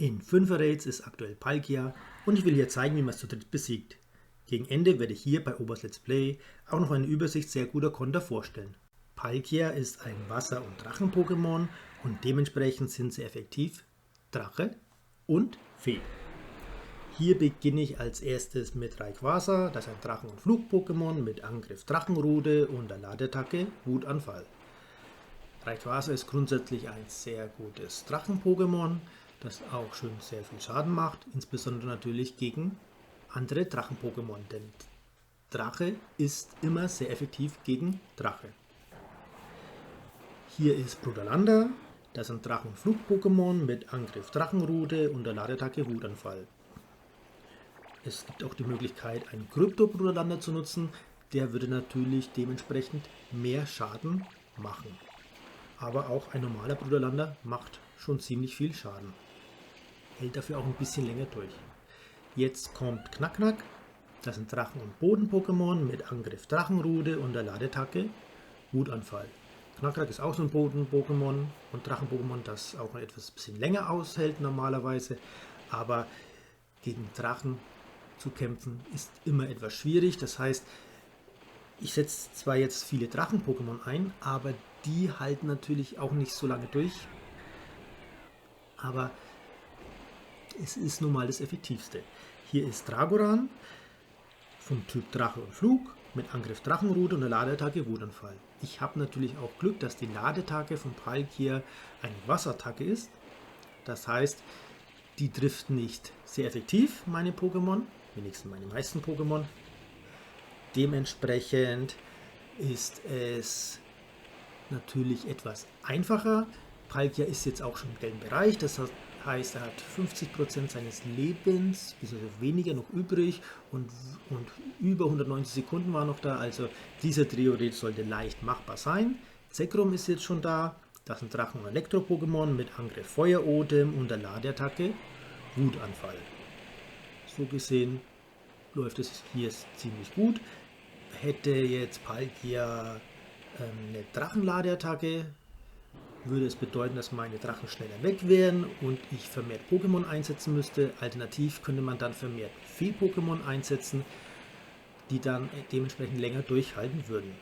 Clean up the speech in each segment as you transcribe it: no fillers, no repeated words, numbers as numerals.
In 5 Raids ist aktuell Palkia und ich will hier zeigen, wie man es zu dritt besiegt. Gegen Ende werde ich hier bei Obers Let's Play auch noch eine Übersicht sehr guter Konter vorstellen. Palkia ist ein Wasser- und Drachen-Pokémon und dementsprechend sind sie effektiv Drache und Fee. Hier beginne ich als erstes mit Rayquaza, das ist ein Drachen- und Flug-Pokémon mit Angriff Drachenrudel und der Ladeattacke Wutanfall. Rayquaza ist grundsätzlich ein sehr gutes Drachen-Pokémon, das auch schon sehr viel Schaden macht, insbesondere natürlich gegen andere Drachen-Pokémon, denn Drache ist immer sehr effektiv gegen Drache. Hier ist Brudalanda, das ist ein Drachen-Flug-Pokémon mit Angriff Drachenrute und der Ladeattacke Wutanfall. Es gibt auch die Möglichkeit, einen Krypto-Brudalanda zu nutzen, der würde natürlich dementsprechend mehr Schaden machen. Aber auch ein normaler Brudalanda macht schon ziemlich viel Schaden. Hält dafür auch ein bisschen länger durch. Jetzt kommt Knack-Knack. Das sind Drachen- und Boden-Pokémon mit Angriff Drachenrudel und der Ladeattacke Wutanfall. Knack-Knack ist auch so ein Boden-Pokémon und Drachen-Pokémon, das auch etwas bisschen länger aushält normalerweise. Aber gegen Drachen zu kämpfen ist immer etwas schwierig. Das heißt, ich setze zwar jetzt viele Drachen-Pokémon ein, aber die halten natürlich auch nicht so lange durch. Aber es ist nun mal das Effektivste. Hier ist Dragoran vom Typ Drache und Flug mit Angriff Drachenrute und der Ladeattacke Wutanfall. Ich habe natürlich auch Glück, dass die Ladeattacke von Palkia eine Wasserattacke ist. Das heißt, die trifft nicht sehr effektiv meine Pokémon, wenigstens meine meisten Pokémon. Dementsprechend ist es natürlich etwas einfacher. Palkia ist jetzt auch schon im gelben Bereich, das heißt, er hat 50% seines Lebens, also weniger noch übrig und über 190 Sekunden war noch da, also dieser Trio-Red sollte leicht machbar sein. Zekrom ist jetzt schon da, das ist ein Drachen- und Elektro-Pokémon mit Angriff Feuerodem und der Ladeattacke Wutanfall. So gesehen läuft es hier ziemlich gut. Hätte jetzt Palkia eine Drachenladeattacke, würde es bedeuten, dass meine Drachen schneller weg wären und ich vermehrt Pokémon einsetzen müsste. Alternativ könnte man dann vermehrt Fee-Pokémon einsetzen, die dann dementsprechend länger durchhalten würden.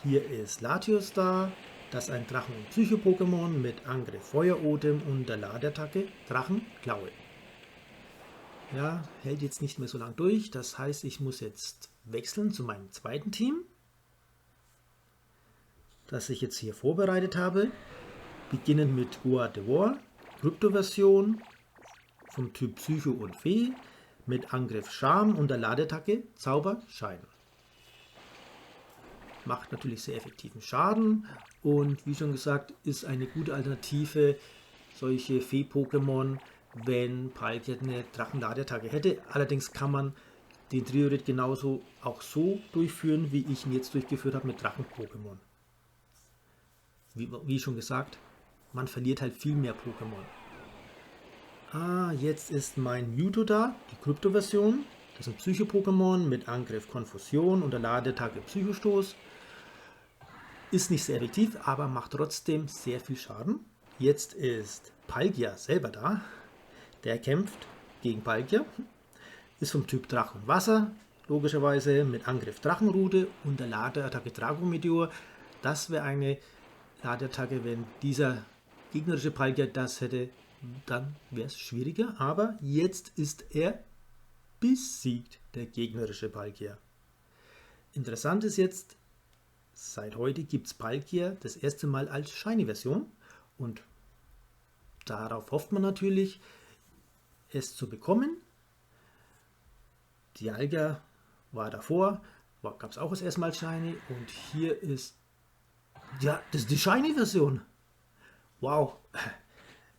Hier ist Latios da, das ist ein Drachen- und Psycho-Pokémon mit Angriff Feuerodem und der Ladeattacke Drachenklaue. Ja, hält jetzt nicht mehr so lang durch, das heißt, ich muss jetzt wechseln zu meinem zweiten Team, das ich jetzt hier vorbereitet habe. Beginnend mit Goa de War, Krypto-Version vom Typ Psycho und Fee mit Angriff Charme und der Ladeattacke Zauberschein. Macht natürlich sehr effektiven Schaden und wie schon gesagt, ist eine gute Alternative solche Fee-Pokémon, wenn Palkia eine Drachenladeattacke hätte. Allerdings kann man den Trio-Red genauso auch so durchführen, wie ich ihn jetzt durchgeführt habe mit Drachen-Pokémon. Wie schon gesagt, man verliert halt viel mehr Pokémon. Jetzt ist mein Mewtwo da, die Krypto-Version. Das ist ein Psycho-Pokémon mit Angriff Konfusion und der Ladeattacke Psychostoß. Ist nicht sehr effektiv, aber macht trotzdem sehr viel Schaden. Jetzt ist Palkia selber da. Der kämpft gegen Palkia. Ist vom Typ Drachen und Wasser, logischerweise mit Angriff Drachenrute und der Ladeattacke Dragometeor. Das wäre eine Ladeattacke, wenn dieser gegnerische Palkia das hätte, dann wäre es schwieriger. Aber jetzt ist er besiegt, der gegnerische Palkia. Interessant ist jetzt, seit heute gibt es Palkia das erste Mal als Shiny-Version und darauf hofft man natürlich, es zu bekommen. Dialga war davor, gab es auch das erste Mal Shiny und hier ist, ja, das ist die Shiny-Version. Wow,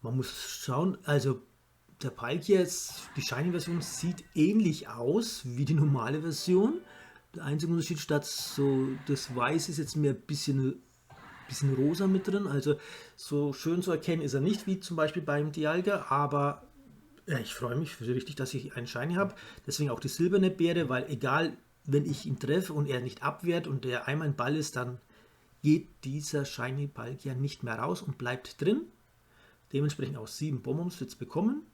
man muss schauen, also der Palkia, die Shiny-Version sieht ähnlich aus wie die normale Version. Der einzige Unterschied, statt so das Weiß ist jetzt mehr ein bisschen rosa mit drin, also so schön zu erkennen ist er nicht, wie zum Beispiel beim Dialga, aber ja, ich freue mich richtig, dass ich einen Shiny habe. Deswegen auch die silberne Beere, weil egal, wenn ich ihn treffe und er nicht abwehrt und der einmal ein Ball ist, dann geht dieser Shiny Palkia nicht mehr raus und bleibt drin. dementsprechend auch 7 Bonbons jetzt bekommen.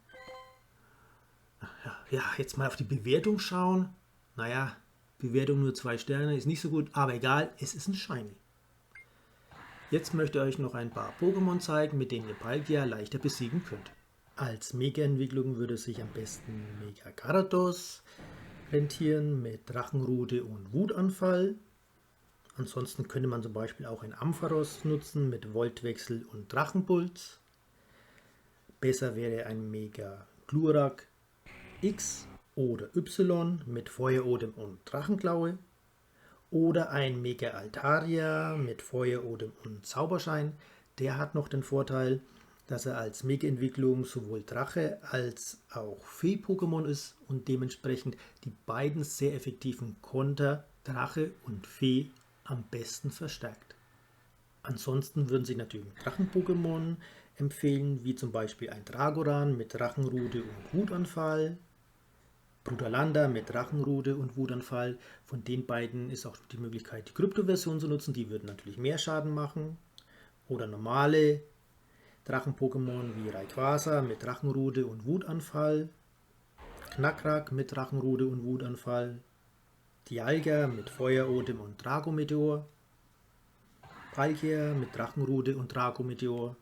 Ja, jetzt mal auf die Bewertung schauen. Naja, Bewertung nur 2 Sterne ist nicht so gut, aber egal, es ist ein Shiny. Jetzt möchte ich euch noch ein paar Pokémon zeigen, mit denen ihr Palkia leichter besiegen könnt. Als Mega-Entwicklung würde sich am besten Mega Gyarados rentieren mit Drachenrute und Wutanfall. Ansonsten könnte man zum Beispiel auch ein Ampharos nutzen mit Voltwechsel und Drachenpuls. Besser wäre ein Mega Glurak X oder Y mit Feuerodem und Drachenklaue. Oder ein Mega Altaria mit Feuerodem und Zauberschein. Der hat noch den Vorteil, dass er als Mega-Entwicklung sowohl Drache als auch Fee-Pokémon ist und dementsprechend die beiden sehr effektiven Konter Drache und Fee am besten verstärkt. Ansonsten würden sich natürlich Drachen-Pokémon empfehlen, wie zum Beispiel ein Dragoran mit Drachenrute und Wutanfall, Brudalanda mit Drachenrute und Wutanfall. Von den beiden ist auch die Möglichkeit, die Krypto-Version zu nutzen, die würden natürlich mehr Schaden machen. Oder normale Drachen-Pokémon wie Rayquaza mit Drachenrute und Wutanfall, Knackrack mit Drachenrute und Wutanfall, Dialga mit Feuerodem und Dragometeor, Palkia mit Drachenrute und Dragometeor,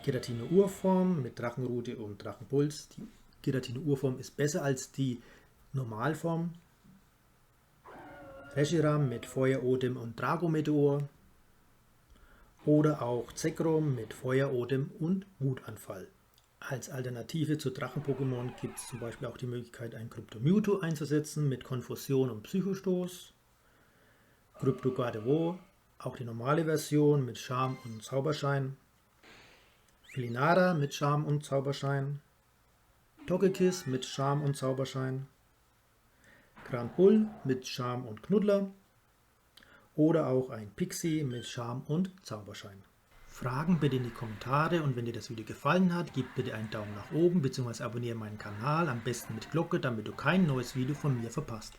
Giratina Urform mit Drachenrute und Drachenpuls. Die Giratina Urform ist besser als die Normalform. Reshiram mit Feuerodem und Dragometeor. Oder auch Zekrom mit Feuerodem und Wutanfall. Als Alternative zu Drachen-Pokémon gibt es zum Beispiel auch die Möglichkeit, ein Krypto-Mewtwo einzusetzen mit Konfusion und Psychostoß. Krypto-Gardevoir, auch die normale Version mit Charme und Zauberschein. Felinara mit Charme und Zauberschein. Togekiss mit Charme und Zauberschein. Granbull mit Charme und Knuddler. Oder auch ein Pixie mit Charme und Zauberschein. Fragen bitte in die Kommentare und wenn dir das Video gefallen hat, gib bitte einen Daumen nach oben bzw. abonniere meinen Kanal, am besten mit Glocke, damit du kein neues Video von mir verpasst.